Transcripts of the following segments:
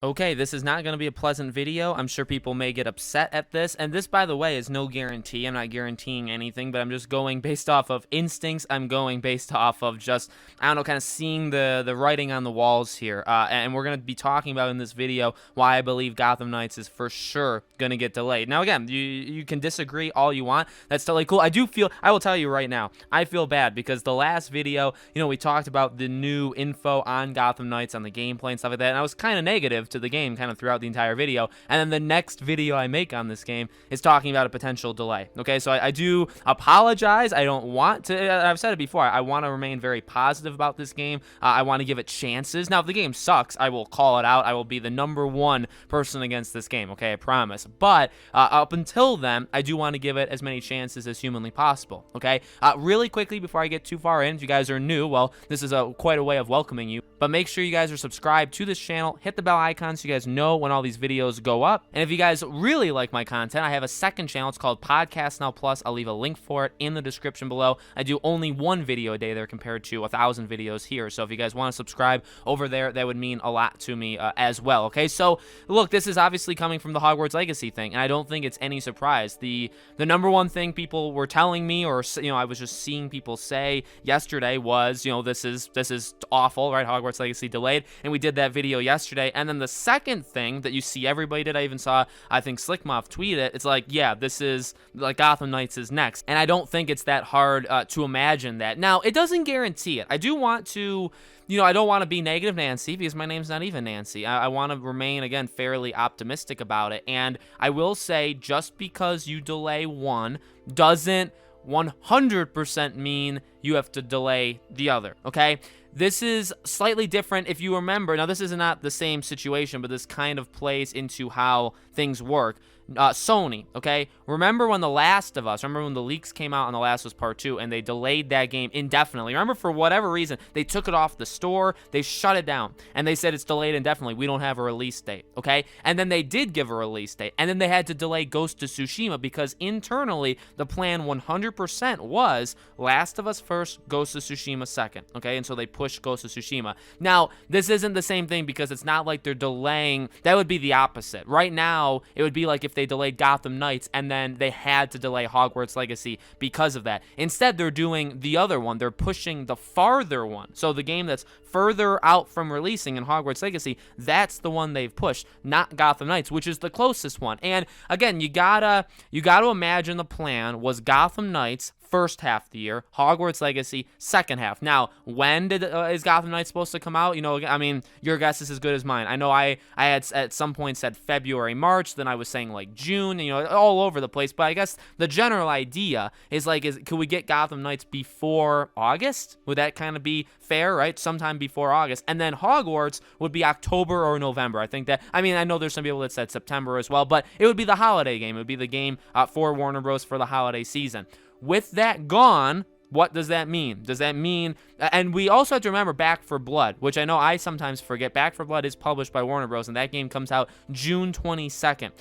Okay, this is not going to be a pleasant video. I'm sure people may get upset at this. And this, by the way, is no guarantee. I'm not guaranteeing anything, but I'm just going based off of instincts. I'm going based off of just, I don't know, kind of seeing the writing on the walls here. And we're going to be talking about in this video why I believe Gotham Knights is for sure going to get delayed. Now, again, you can disagree all you want. That's totally cool. I will tell you right now, I feel bad because the last video, we talked about the new info on Gotham Knights, on the gameplay and stuff like that. And I was kind of negative to the game kind of throughout the entire video, and then the next video I make on this game is talking about a potential delay. Okay, so I do apologize. I don't want to, I've said it before, I want to remain very positive about this game. I want to give it chances. Now, if the game sucks, I will call it out. I will be the #1 person against this game, okay, I promise. But up until then, I do want to give it as many chances as humanly possible, okay? Really quickly, before I get too far in, if you guys are new, well, this is quite a way of welcoming you. But make sure you guys are subscribed to this channel. Hit the bell icon so you guys know when all these videos go up. And if you guys really like my content, I have a second channel. It's called Podcast Now Plus. I'll leave a link for it in the description below. I do only 1 video a day there compared to 1,000 videos here. So if you guys want to subscribe over there, that would mean a lot to me as well. Okay, so look, this is obviously coming from the Hogwarts Legacy thing, and I don't think it's any surprise. The #1 thing people were telling me, or I was just seeing people say yesterday was, this is awful, right? Hogwarts Legacy delayed, and we did that video yesterday. And then the second thing that you see everybody did, I even saw, I think Slickmoth tweet it, it's like, yeah, this is like Gotham Knights is next. And I don't think it's that hard to imagine that. Now, it doesn't guarantee it. I do want to, I don't want to be negative Nancy, because my name's not even Nancy. I want to remain, again, fairly optimistic about it. And I will say, just because you delay one doesn't 100% mean you have to delay the other, okay? This is slightly different if you remember. Now, this is not the same situation, but this kind of plays into how things work. Sony, okay? Remember when The Last of Us, remember when the leaks came out on The Last of Us Part 2 and they delayed that game indefinitely? Remember, for whatever reason, they took it off the store, they shut it down, and they said it's delayed indefinitely. We don't have a release date, okay? And then they did give a release date, and then they had to delay Ghost of Tsushima because internally the plan 100% was Last of Us first, Ghost of Tsushima second, okay? And so they pushed Ghost of Tsushima. Now, this isn't the same thing because it's not like they're delaying. That would be the opposite. Right now, it would be like if they delayed Gotham Knights and then they had to delay Hogwarts Legacy because of that. Instead, they're doing the other one. They're pushing the farther one. So the game that's further out from releasing in Hogwarts Legacy, that's the one they've pushed, not Gotham Knights, which is the closest one. And again, you gotta imagine the plan was Gotham Knights first half of the year, Hogwarts Legacy second half. Now, when is Gotham Knights supposed to come out? I mean, your guess is as good as mine. I know I had at some point said February, March, then I was saying like June, all over the place. But I guess the general idea is could we get Gotham Knights before August? Would that kind of be fair, right? Sometime before August. And then Hogwarts would be October or November. I know there's some people that said September as well, but it would be the holiday game. It would be the game for Warner Bros. For the holiday season. With that gone, what does that mean? Does that mean, and we also have to remember Back 4 Blood, which I know I sometimes forget. Back 4 Blood is published by Warner Bros. And that game comes out June 22nd.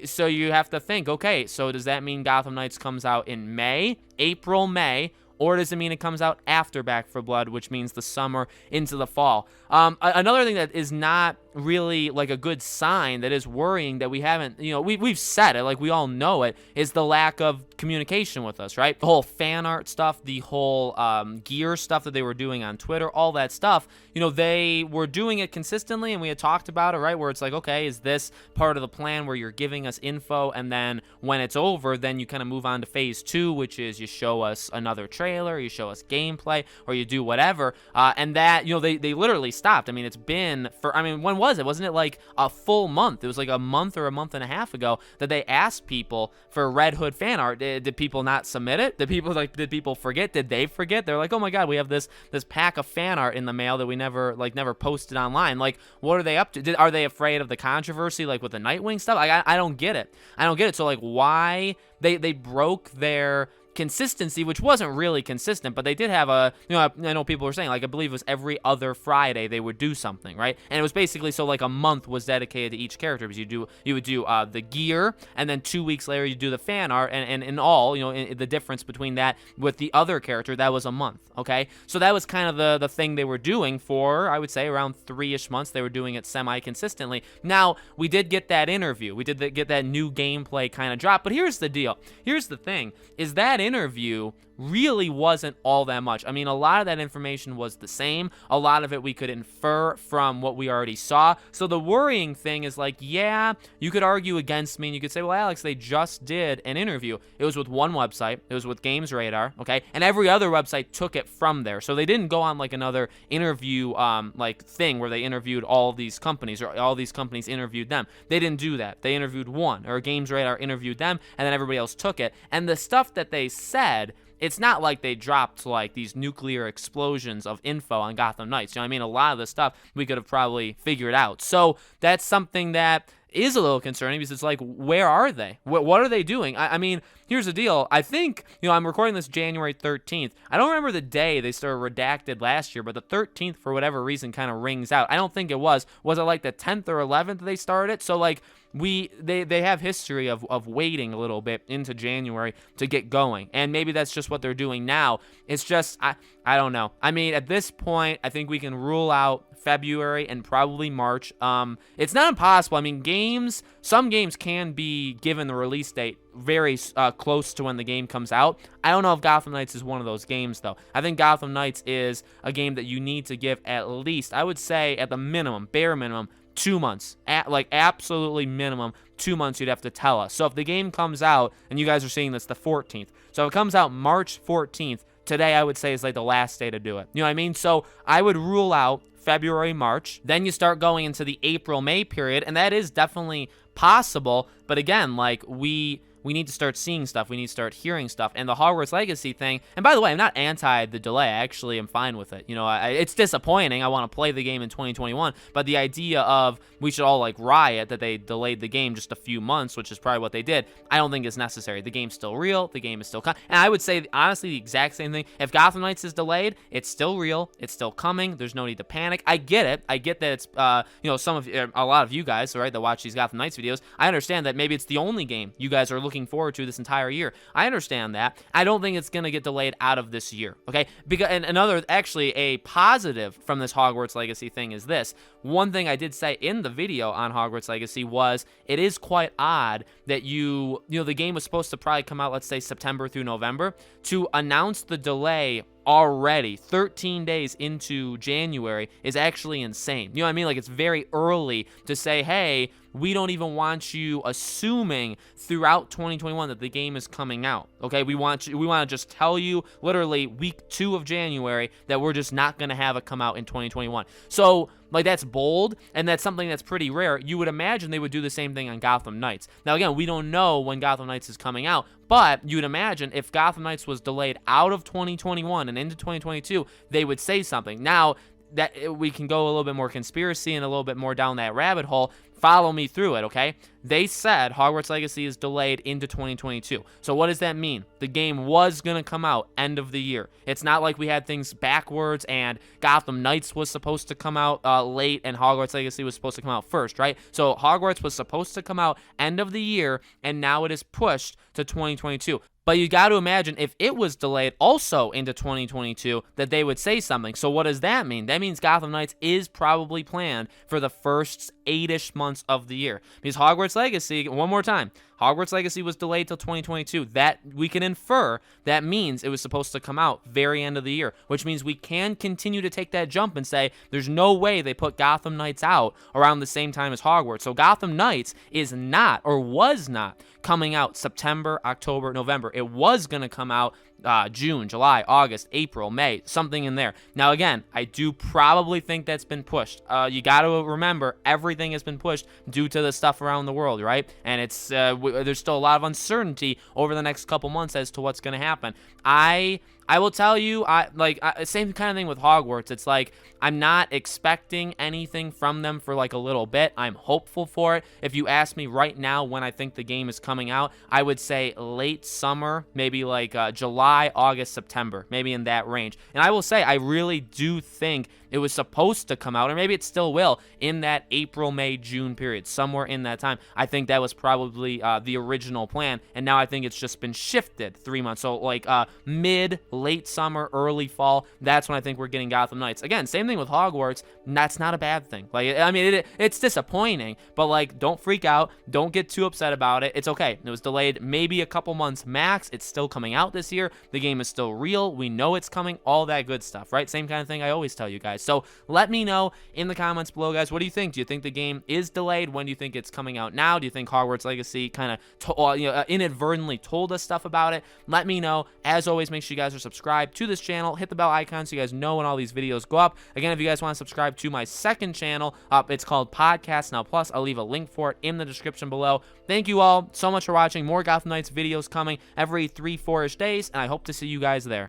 So you have to think, okay, so does that mean Gotham Knights comes out in May, April, May, or does it mean it comes out after Back 4 Blood, which means the summer into the fall? Another thing that is not really like a good sign, that is worrying, that we haven't, we've said it, like we all know it, is the lack of communication with us, right? The whole fan art stuff, the whole gear stuff that they were doing on Twitter, all that stuff, they were doing it consistently, and we had talked about it, right? Where it's like, okay, is this part of the plan where you're giving us info, and then when it's over, then you kind of move on to phase 2, which is you show us another trailer, you show us gameplay, or you do whatever, and that, they literally stopped. I mean, it's been when was it? Wasn't it like a full month? It was like a month or a month and a half ago that they asked people for Red Hood fan art. Did people not submit it? Did people forget? Did they forget? They're like, oh my god, we have this pack of fan art in the mail that we never posted online. Like, what are they up to? Are they afraid of the controversy, like with the Nightwing stuff? I don't get it. So like, why they broke their consistency, which wasn't really consistent, but they did have a, I know people were saying, like, I believe it was every other Friday they would do something, right? And it was basically so like a month was dedicated to each character, because you would do the gear, and then 2 weeks later you do the fan art, and in all, the difference between that with the other character, that was a month, okay? So that was kind of the thing they were doing for, I would say, around 3-ish months. They were doing it semi-consistently. Now, we did get that interview. We did get that new gameplay kind of drop, but here's the deal. Here's the thing, is that interview really wasn't all that much. I mean, a lot of that information was the same. A lot of it we could infer from what we already saw. So the worrying thing is, like, yeah, you could argue against me and you could say, well, Alex, they just did an interview. It was with one website. It was with Games Radar, okay? And every other website took it from there. So they didn't go on like another interview like thing where they interviewed all these companies, or all these companies interviewed them. They didn't do that. They interviewed one, or Games Radar interviewed them, and then everybody else took it. And the stuff that they said, it's not like they dropped like these nuclear explosions of info on Gotham Knights. You know what I mean? A lot of the stuff we could have probably figured out. So that's something that is a little concerning, because it's like, where are they? What are they doing? I mean, here's the deal. I think, I'm recording this January 13th. I don't remember the day they started redacted last year, but the 13th, for whatever reason, kind of rings out. I don't think it was. Was it like the 10th or 11th they started it? So like, they have history of waiting a little bit into January to get going, and maybe that's just what they're doing now. It's just, I don't know. I mean, at this point, I think we can rule out February and probably March. It's not impossible. I mean, some games can be given the release date very close to when the game comes out. I don't know if Gotham Knights is one of those games, though. I think Gotham Knights is a game that you need to give at least, I would say, at the minimum, bare minimum, 2 months. Like, absolutely minimum 2 months you'd have to tell us. So if the game comes out, and you guys are seeing this the 14th, so if it comes out March 14th, today I would say is like the last day to do it. You know what I mean? So I would rule out February, March. Then you start going into the April, May period, and that is definitely possible. But again, like, we need to start seeing stuff. We need to start hearing stuff. And the Hogwarts Legacy thing, and by the way, I'm not anti the delay. I actually am fine with it. It's disappointing. I want to play the game in 2021. But the idea of we should all, like, riot that they delayed the game just a few months, which is probably what they did, I don't think is necessary. The game's still real. The game is still coming. And I would say, honestly, the exact same thing. If Gotham Knights is delayed, it's still real. It's still coming. There's no need to panic. I get it. I get that it's, a lot of you guys, right, that watch these Gotham Knights videos, I understand that maybe it's the only game you guys are looking forward to this entire year. I understand that. I don't think it's going to get delayed out of this year, okay? And actually, a positive from this Hogwarts Legacy thing is this. One thing I did say in the video on Hogwarts Legacy was, it is quite odd that the game was supposed to probably come out, let's say, September through November. To announce the delay already 13 days into January is actually insane. You know what I mean? Like, it's very early to say, hey, we don't even want you assuming throughout 2021 that the game is coming out. Okay, we want to just tell you literally week 2 of January that we're just not going to have it come out in 2021. So, like, that's bold, and that's something that's pretty rare. You would imagine they would do the same thing on Gotham Knights. Now, again, we don't know when Gotham Knights is coming out, but you'd imagine if Gotham Knights was delayed out of 2021 and into 2022, they would say something. Now, that we can go a little bit more conspiracy and a little bit more down that rabbit hole. Follow me through it, okay? They said Hogwarts Legacy is delayed into 2022. So what does that mean? The game was going to come out end of the year. It's not like we had things backwards and Gotham Knights was supposed to come out late and Hogwarts Legacy was supposed to come out first, right? So Hogwarts was supposed to come out end of the year, and now it is pushed to 2022. But you got to imagine if it was delayed also into 2022, that they would say something. So what does that mean? That means Gotham Knights is probably planned for the first 8-ish months of the year. Because Hogwarts Legacy, one more time, Hogwarts Legacy was delayed till 2022. That we can infer that means it was supposed to come out very end of the year, which means we can continue to take that jump and say there's no way they put Gotham Knights out around the same time as Hogwarts. So Gotham Knights is not, or was not, coming out September, October, November. It was going to come out June, July, August, April, May, something in there. Now, again, I do probably think that's been pushed. You got to remember, everything has been pushed due to the stuff around the world, right? And it's there's still a lot of uncertainty over the next couple months as to what's going to happen. I I will tell you, same kind of thing with Hogwarts. It's like I'm not expecting anything from them for like a little bit. I'm hopeful for it. If you ask me right now when I think the game is coming out, I would say late summer, maybe like July, August, September, maybe in that range. And I will say, I really do think it was supposed to come out, or maybe it still will, in that April, May, June period, somewhere in that time. I think that was probably the original plan, and now I think it's just been shifted 3 months. So like late summer, early fall, that's when I think we're getting Gotham Knights. Again, same thing with Hogwarts. That's not a bad thing. Like, I mean, it's disappointing, but like, don't freak out. Don't get too upset about it. It's okay. It was delayed maybe a couple months max. It's still coming out this year. The game is still real. We know it's coming. All that good stuff, right? Same kind of thing I always tell you guys. So let me know in the comments below, guys. What do you think? Do you think the game is delayed? When do you think it's coming out now? Do you think Hogwarts Legacy kind of inadvertently told us stuff about it? Let me know. As always, make sure you guys are subscribed to this channel. Hit the bell icon so you guys know when all these videos go up. Again, if you guys want to subscribe to my second channel, it's called Podcast Now Plus. I'll leave a link for it in the description below. Thank you all so much for watching. More Gotham Knights videos coming every 3-4-ish days, and I hope to see you guys there.